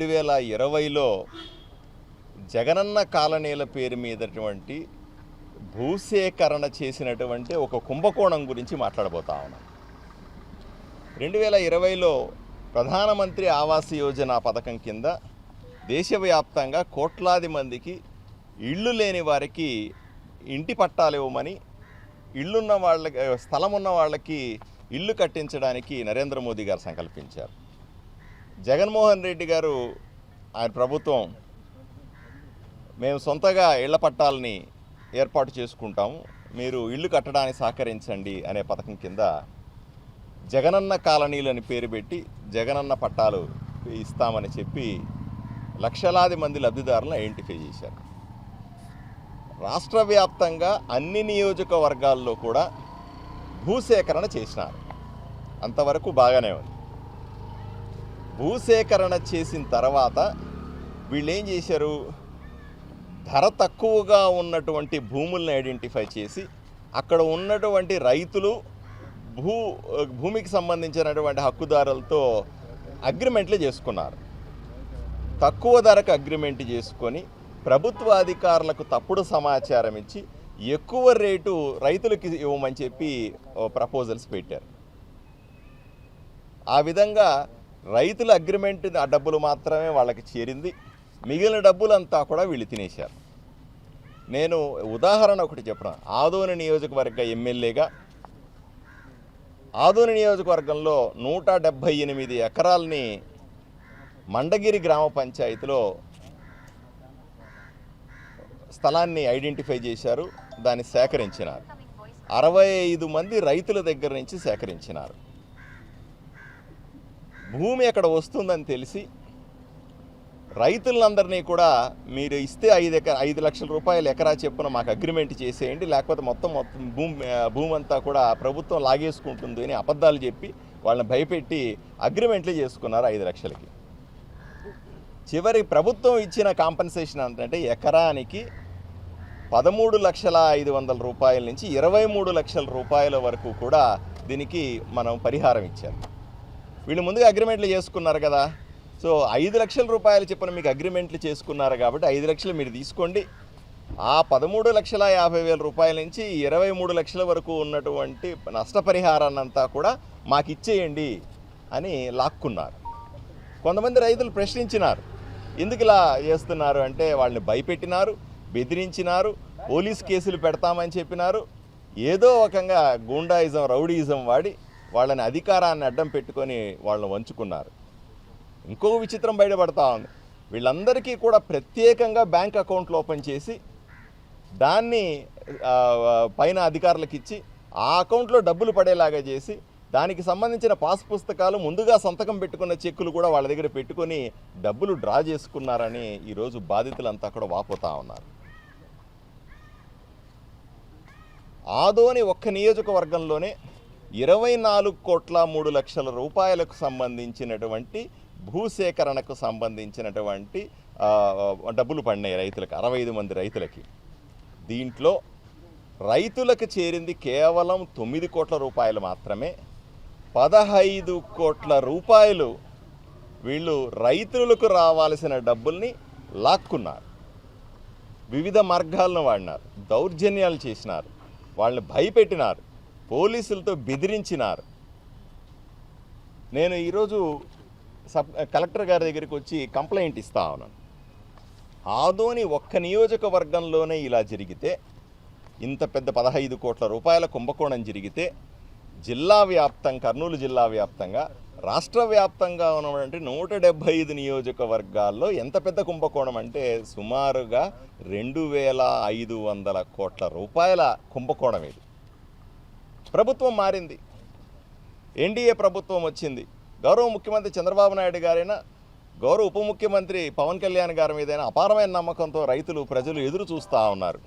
2020లో జగనన్న కాలనీల పేరు మీదటువంటి భూసేకరణ చేసినటువంటి ఒక కుంభకోణం గురించి మాట్లాడబోతా ఉన్నాం. 2020లో ప్రధానమంత్రి ఆవాస్ యోజన పథకం కింద దేశవ్యాప్తంగా కోట్లాది మందికి ఇళ్ళు లేని వారికి ఇంటి పట్టాలు ఇవ్వమని, ఇళ్ళున్న వాళ్ళకి, స్థలం ఉన్న వాళ్ళకి ఇల్లు కట్టించడానికి నరేంద్ర మోదీ గారు సంకల్పించారు. జగన్మోహన్ రెడ్డి గారు, ఆయన ప్రభుత్వం, మేము సొంతగా ఇళ్ల పట్టాలని ఏర్పాటు చేసుకుంటాము, మీరు ఇల్లు కట్టడానికి సహకరించండి అనే పథకం కింద జగనన్న కాలనీలు అని పేరు పెట్టి జగనన్న పట్టాలు ఇస్తామని చెప్పి లక్షలాది మంది లబ్ధిదారులను ఐడెంటిఫై చేశారు. రాష్ట్ర వ్యాప్తంగా అన్ని నియోజకవర్గాల్లో కూడా భూసేకరణ చేసినారు. అంతవరకు బాగానే ఉంది. భూసేకరణ చేసిన తర్వాత వీళ్ళు ఏం చేశారు, ధర తక్కువగా ఉన్నటువంటి భూములను ఐడెంటిఫై చేసి అక్కడ ఉన్నటువంటి రైతులు, భూమికి సంబంధించినటువంటి హక్కుదారులతో అగ్రిమెంట్లు చేసుకున్నారు. తక్కువ ధరకు అగ్రిమెంట్ చేసుకొని ప్రభుత్వ అధికారులకు తప్పుడు సమాచారం ఇచ్చి ఎక్కువ రేటు రైతులకి ఇవ్వమని చెప్పి ప్రపోజల్స్ పెట్టారు. ఆ విధంగా రైతుల అగ్రిమెంట్ ఆ డబ్బులు మాత్రమే వాళ్ళకి చేరింది, మిగిలిన డబ్బులంతా కూడా వీళ్ళు తినేశారు. నేను ఉదాహరణ ఒకటి చెప్పను. ఆదోని నియోజకవర్గ ఎమ్మెల్యేగా ఆదోని నియోజకవర్గంలో 178 ఎకరాలని మండగిరి గ్రామ పంచాయతీలో స్థలాన్ని ఐడెంటిఫై చేశారు, దాన్ని సేకరించినారు. 65 మంది రైతుల దగ్గర నుంచి సేకరించినారు. భూమి అక్కడ వస్తుందని తెలిసి రైతులందరినీ కూడా, మీరు ఇస్తే 5 లక్షల రూపాయలు ఎకరా చెప్పున మాకు అగ్రిమెంట్ చేసేయండి, లేకపోతే మొత్తం భూమి అంతా కూడా ప్రభుత్వం లాగేసుకుంటుంది అని అబద్ధాలు చెప్పి వాళ్ళని భయపెట్టి అగ్రిమెంట్లు చేసుకున్నారు 5 లక్షలకి. చివరి ప్రభుత్వం ఇచ్చిన కాంపెన్సేషన్ ఏంటంటే ఎకరానికి 13,500,000 రూపాయల నుంచి 23 లక్షల రూపాయల వరకు కూడా దీనికి మనం పరిహారం ఇచ్చారు. వీళ్ళు ముందుగా అగ్రిమెంట్లు చేసుకున్నారు కదా, సో 5 లక్షల రూపాయలు చెప్పిన మీకు అగ్రిమెంట్లు చేసుకున్నారు కాబట్టి 5 లక్షలు మీరు తీసుకోండి, ఆ 13,50,000 రూపాయల నుంచి 23 లక్షల వరకు ఉన్నటువంటి నష్టపరిహారాన్ని అంతా కూడా మాకు ఇచ్చేయండి అని లాక్కున్నారు. కొంతమంది రైతులు ప్రశ్నించినారు, ఎందుకు ఇలా చేస్తున్నారు అంటే వాళ్ళని భయపెట్టినారు, బెదిరించినారు, పోలీస్ కేసులు పెడతామని చెప్పినారు. ఏదో రకంగా గూండాయిజం, రౌడీయిజం వాడి వాళ్ళని అధికారాన్ని అడ్డం పెట్టుకొని వాళ్ళని వంచుకున్నారు. ఇంకో విచిత్రం బయటపడతా ఉంది. వీళ్ళందరికీ కూడా ప్రత్యేకంగా బ్యాంక్ అకౌంట్లు ఓపెన్ చేసి దాన్ని పైన అధికారులకు ఇచ్చి ఆ అకౌంట్లో డబ్బులు పడేలాగా చేసి దానికి సంబంధించిన పాస్ పుస్తకాలు, ముందుగా సంతకం పెట్టుకున్న చెక్కులు కూడా వాళ్ళ దగ్గర పెట్టుకొని డబ్బులు డ్రా చేసుకున్నారని ఈరోజు బాధితులంతా కూడా వాపోతా ఉన్నారు. ఆదోని ఒక్క నియోజకవర్గంలోనే 24,03,00,000 రూపాయలకు సంబంధించినటువంటి భూసేకరణకు సంబంధించినటువంటి డబ్బులు పడినాయి రైతులకు, 65 మంది రైతులకి. దీంట్లో రైతులకు చేరింది కేవలం 9 కోట్ల రూపాయలు మాత్రమే. 15 కోట్ల రూపాయలు వీళ్ళు రైతులకు రావాల్సిన డబ్బుల్ని లాక్కున్నారు. వివిధ మార్గాలను వాడినారు, దౌర్జన్యాలు చేసినారు, వాళ్ళని భయపెట్టినారు, పోలీసులతో బెదిరించినారు. నేను ఈరోజు కలెక్టర్ గారి దగ్గరికి వచ్చి కంప్లైంట్ ఇస్తా ఉన్నాను. ఆదోని ఒక్క నియోజకవర్గంలోనే ఇలా జరిగితే, ఇంత పెద్ద 15 కోట్ల రూపాయల కుంభకోణం జరిగితే, జిల్లా వ్యాప్తంగా, కర్నూలు జిల్లా వ్యాప్తంగా, రాష్ట్ర వ్యాప్తంగా ఉన్నటువంటి 175 నియోజకవర్గాల్లో ఎంత పెద్ద కుంభకోణం అంటే సుమారుగా 2,500 కోట్ల రూపాయల కుంభకోణం ఇది. ప్రభుత్వం మారింది, ఎన్డీఏ ప్రభుత్వం వచ్చింది. గౌరవ ముఖ్యమంత్రి చంద్రబాబు నాయుడు గారైనా, గౌరవ ఉప ముఖ్యమంత్రి పవన్ కళ్యాణ్ గారి మీదైనా అపారమైన నమ్మకంతో రైతులు, ప్రజలు ఎదురు చూస్తూ ఉన్నారు.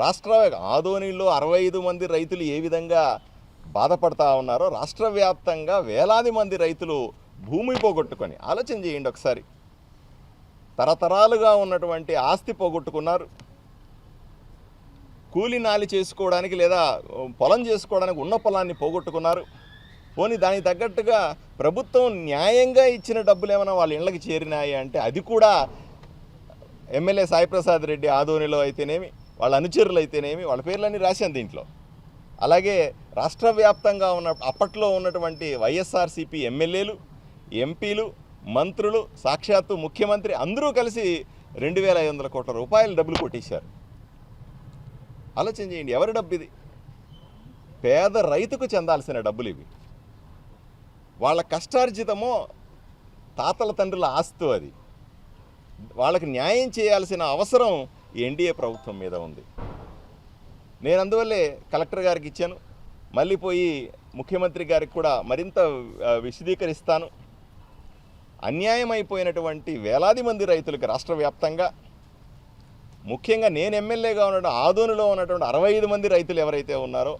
రాష్ట్ర ఆదోనిలో 65 మంది రైతులు ఏ విధంగా బాధపడతా ఉన్నారో, రాష్ట్ర వ్యాప్తంగా వేలాది మంది రైతులు భూమి పోగొట్టుకొని, ఆలోచన చేయండి ఒకసారి. తరతరాలుగా ఉన్నటువంటి ఆస్తి పోగొట్టుకున్నారు, కూలి నాలి చేసుకోవడానికి లేదా పొలం చేసుకోవడానికి ఉన్న పొలాన్ని పోగొట్టుకున్నారు. పోనీ దానికి తగ్గట్టుగా ప్రభుత్వం న్యాయంగా ఇచ్చిన డబ్బులు ఏమైనా వాళ్ళ ఇళ్ళకి చేరినాయి అంటే అది కూడా ఎమ్మెల్యే సాయిప్రసాద్ రెడ్డి ఆదోనిలో అయితేనేమి, వాళ్ళ అనుచరులు అయితేనేమి, వాళ్ళ పేర్లన్నీ రాశాను దీంట్లో. అలాగే రాష్ట్ర వ్యాప్తంగా ఉన్న అప్పట్లో ఉన్నటువంటి వైఎస్ఆర్సీపీ ఎమ్మెల్యేలు, ఎంపీలు, మంత్రులు, సాక్షాత్తు ముఖ్యమంత్రి అందరూ కలిసి 2,500 కోట్ల రూపాయలు డబ్బులు కొట్టేశారు. ఆలోచన చేయండి, ఎవరి డబ్బు ఇది? పేద రైతుకు చెందాల్సిన డబ్బులు ఇవి. వాళ్ళ కష్టార్జితమో తాతల తండ్రుల ఆస్తో అది. వాళ్ళకి న్యాయం చేయాల్సిన అవసరం ఎన్డీఏ ప్రభుత్వం మీద ఉంది. నేను అందువల్లే కలెక్టర్ గారికి ఇచ్చాను, మళ్ళీ పోయి ముఖ్యమంత్రి గారికి కూడా మరింత విశదీకరిస్తాను. అన్యాయం అయిపోయినటువంటి వేలాది మంది రైతులకు రాష్ట్ర వ్యాప్తంగా, ముఖ్యంగా నేను ఎమ్మెల్యేగా ఉన్న ఆదోనిలో ఉన్నటువంటి 65 మంది రైతులు ఎవరైతే ఉన్నారో,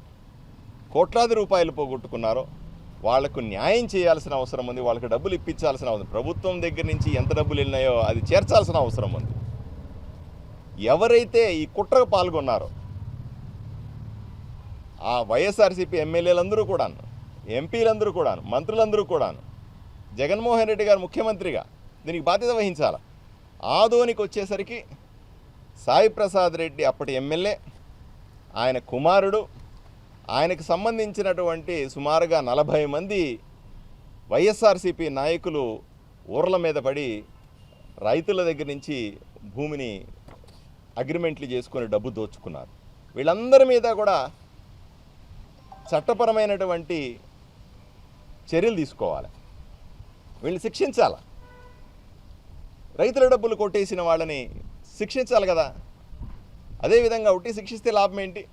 కోట్లాది రూపాయలు పోగొట్టుకున్నారో వాళ్లకు న్యాయం చేయాల్సిన అవసరం ఉంది. వాళ్ళకి డబ్బులు ఇప్పించాల్సిన అవసరం, ప్రభుత్వం దగ్గర నుంచి ఎంత డబ్బులు వెళ్ళినాయో అది చేర్చాల్సిన అవసరం ఉంది. ఎవరైతే ఈ కుట్రకు పాల్గొన్నారో ఆ వైఎస్ఆర్సీపీ ఎమ్మెల్యేలందరూ కూడాను, ఎంపీలందరూ కూడాను, మంత్రులందరూ కూడాను, జగన్మోహన్ రెడ్డి గారు ముఖ్యమంత్రిగా దీనికి బాధ్యత వహించాలి. ఆదోనికి వచ్చేసరికి సాయిప్రసాద్ రెడ్డి అప్పటి ఎమ్మెల్యే, ఆయన కుమారుడు, ఆయనకు సంబంధించినటువంటి సుమారుగా 40 మంది వైఎస్ఆర్సీపీ నాయకులు ఊర్ల మీద పడి రైతుల దగ్గర నుంచి భూమిని అగ్రిమెంట్లు చేసుకొని డబ్బు దోచుకున్నారు. వీళ్ళందరి మీద కూడా చట్టపరమైనటువంటి చర్యలు తీసుకోవాలి, వీళ్ళని శిక్షించాలి. రైతుల డబ్బులు కొట్టేసిన వాళ్ళని శిక్షించాలి కదా. అదేవిధంగా ఉట్టి శిక్షిస్తే లాభం ఏంటి?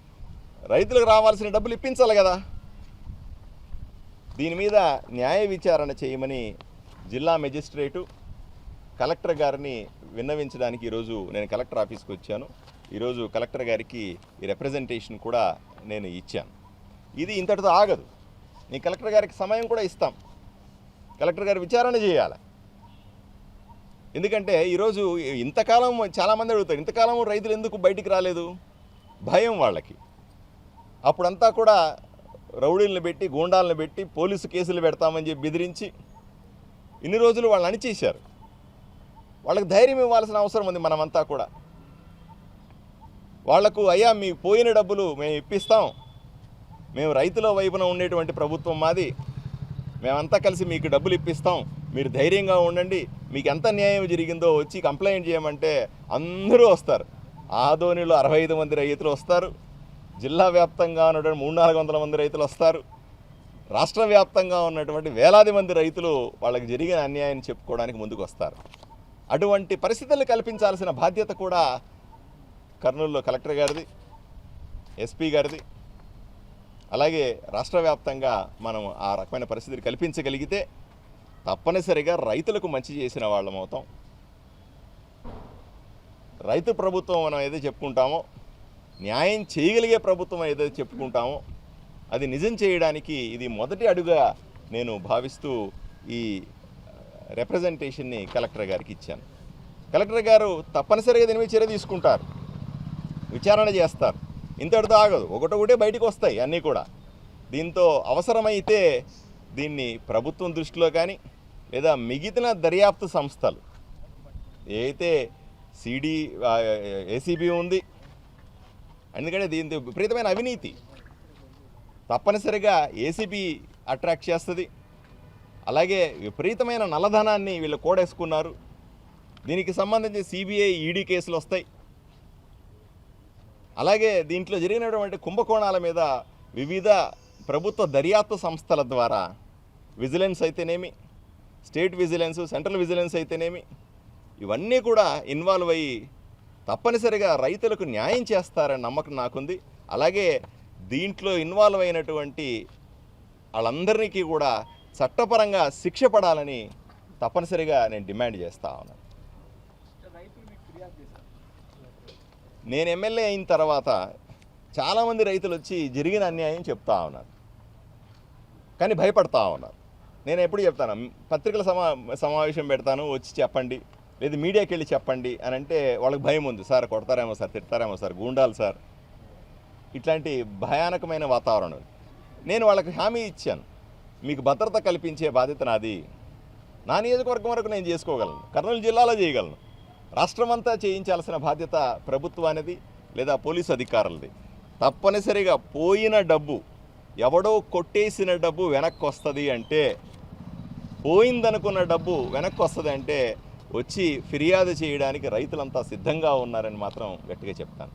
రైతులకు రావాల్సిన డబ్బులు ఇప్పించాలి కదా. దీని మీద న్యాయ విచారణ చేయమని జిల్లా మెజిస్ట్రేటు కలెక్టర్ గారిని విన్నవించడానికి ఈరోజు నేను కలెక్టర్ ఆఫీస్కి వచ్చాను. ఈరోజు కలెక్టర్ గారికి ఈ రిప్రజెంటేషన్ కూడా నేను ఇచ్చాను. ఇది ఇంతటితో ఆగదు, నేను కలెక్టర్ గారికి సమయం కూడా ఇస్తాం. కలెక్టర్ గారు విచారణ చేయాలి. ఎందుకంటే ఈరోజు ఇంతకాలం చాలామంది అడుగుతారు, ఇంతకాలం రైతులు ఎందుకు బయటికి రాలేదు? భయం వాళ్ళకి. అప్పుడంతా కూడా రౌడీలను పెట్టి, గూండాలను పెట్టి, పోలీసు కేసులు పెడతామని చెప్పి బెదిరించి ఇన్ని రోజులు వాళ్ళని అణిచేశారు. వాళ్ళకి ధైర్యం ఇవ్వాల్సిన అవసరం ఉంది మనమంతా కూడా. వాళ్లకు అయ్యా మీ పోయిన డబ్బులు మేము ఇప్పిస్తాం, మేము రైతుల వైపున ఉండేటువంటి ప్రభుత్వం మాది, మేమంతా కలిసి మీకు డబ్బులు ఇప్పిస్తాం, మీరు ధైర్యంగా ఉండండి, మీకు ఎంత న్యాయం జరిగిందో వచ్చి కంప్లైంట్ చేయమంటే అందరూ వస్తారు. ఆదోనిలో 65 మంది రైతులు వస్తారు, జిల్లా వ్యాప్తంగా ఉన్నటువంటి 300-400 మంది రైతులు వస్తారు, రాష్ట్ర వ్యాప్తంగా ఉన్నటువంటి వేలాది మంది రైతులు వాళ్ళకి జరిగిన అన్యాయాన్ని చెప్పుకోవడానికి ముందుకు వస్తారు. అటువంటి పరిస్థితులు కల్పించాల్సిన బాధ్యత కూడా కర్నూలులో కలెక్టర్ గారిది, ఎస్పీ గారిది. అలాగే రాష్ట్ర వ్యాప్తంగా మనం ఆ రకమైన పరిస్థితిని కల్పించగలిగితే తప్పనిసరిగా రైతులకు మంచి చేసిన వాళ్ళం అవుతాం. రైతు ప్రభుత్వం మనం ఏదో చెప్పుకుంటామో, న్యాయం చేయగలిగే ప్రభుత్వం ఏదో చెప్పుకుంటామో అది నిజం చేయడానికి ఇది మొదటి అడుగుగా నేను భావిస్తూ ఈ రిప్రజెంటేషన్ని కలెక్టర్ గారికి ఇచ్చాను. కలెక్టర్ గారు తప్పనిసరిగా దీని మీద చర్య తీసుకుంటారు, విచారణ చేస్తారు. ఇంతటితో ఆగదు, ఒకటొకటే బయటకు వస్తాయి అన్నీ కూడా. దీంతో అవసరమైతే దీన్ని ప్రభుత్వం దృష్టిలో కానీ లేదా మిగిలిన దర్యాప్తు సంస్థలు ఏదైతే ఏసీబీ ఉంది, ఎందుకంటే దీంతో విపరీతమైన అవినీతి తప్పనిసరిగా ఏసీబీ అట్రాక్ట్ చేస్తుంది. అలాగే విపరీతమైన నల్లధనాన్ని వీళ్ళు కూడేసుకున్నారు. దీనికి సంబంధించి సిబిఐ, ఈడీ కేసులు వస్తాయి. అలాగే దీంట్లో జరిగినటువంటి కుంభకోణాల మీద వివిధ ప్రభుత్వ దర్యాప్తు సంస్థల ద్వారా విజిలెన్స్ అయితేనేమి, స్టేట్ విజిలెన్స్, సెంట్రల్ విజిలెన్స్ అయితేనేమి, ఇవన్నీ కూడా ఇన్వాల్వ్ అయ్యి తప్పనిసరిగా రైతులకు న్యాయం చేస్తారని నమ్మకం నాకుంది. అలాగే దీంట్లో ఇన్వాల్వ్ అయినటువంటి వాళ్ళందరికీ కూడా చట్టపరంగా శిక్ష పడాలని తప్పనిసరిగా నేను డిమాండ్ చేస్తా ఉన్నాను. నేను ఎమ్మెల్యే అయిన తర్వాత చాలామంది రైతులు వచ్చి జరిగిన అన్యాయం చెప్తా ఉన్నారు, కానీ భయపడతా ఉన్నారు. నేను ఎప్పుడు చెప్తాను, పత్రికల సమావేశం పెడతాను, వచ్చి చెప్పండి, లేదు మీడియాకి వెళ్ళి చెప్పండి అని అంటే వాళ్ళకి భయం ఉంది. సార్ కొడతారేమో సార్, తిడతారేమో సార్, గూండాలు సార్, ఇట్లాంటి భయానకమైన వాతావరణం. నేను వాళ్ళకి హామీ ఇచ్చాను, మీకు భద్రత కల్పించే బాధ్యత నాది. నా నియోజకవర్గం వరకు నేను చేసుకోగలను, కర్నూలు జిల్లాలో చేయగలను. రాష్ట్రమంతా చేయించాల్సిన బాధ్యత ప్రభుత్వానిది లేదా పోలీసు అధికారులది. తప్పనిసరిగా పోయిన డబ్బు, ఎవడో కొట్టేసిన డబ్బు వెనక్కి వస్తుంది అంటే, పోయిందనుకున్న డబ్బు వెనక్కి వస్తుంది అంటే వచ్చి ఫిర్యాదు చేయడానికి రైతులంతా సిద్ధంగా ఉన్నారని మాత్రం గట్టిగా చెప్తాను.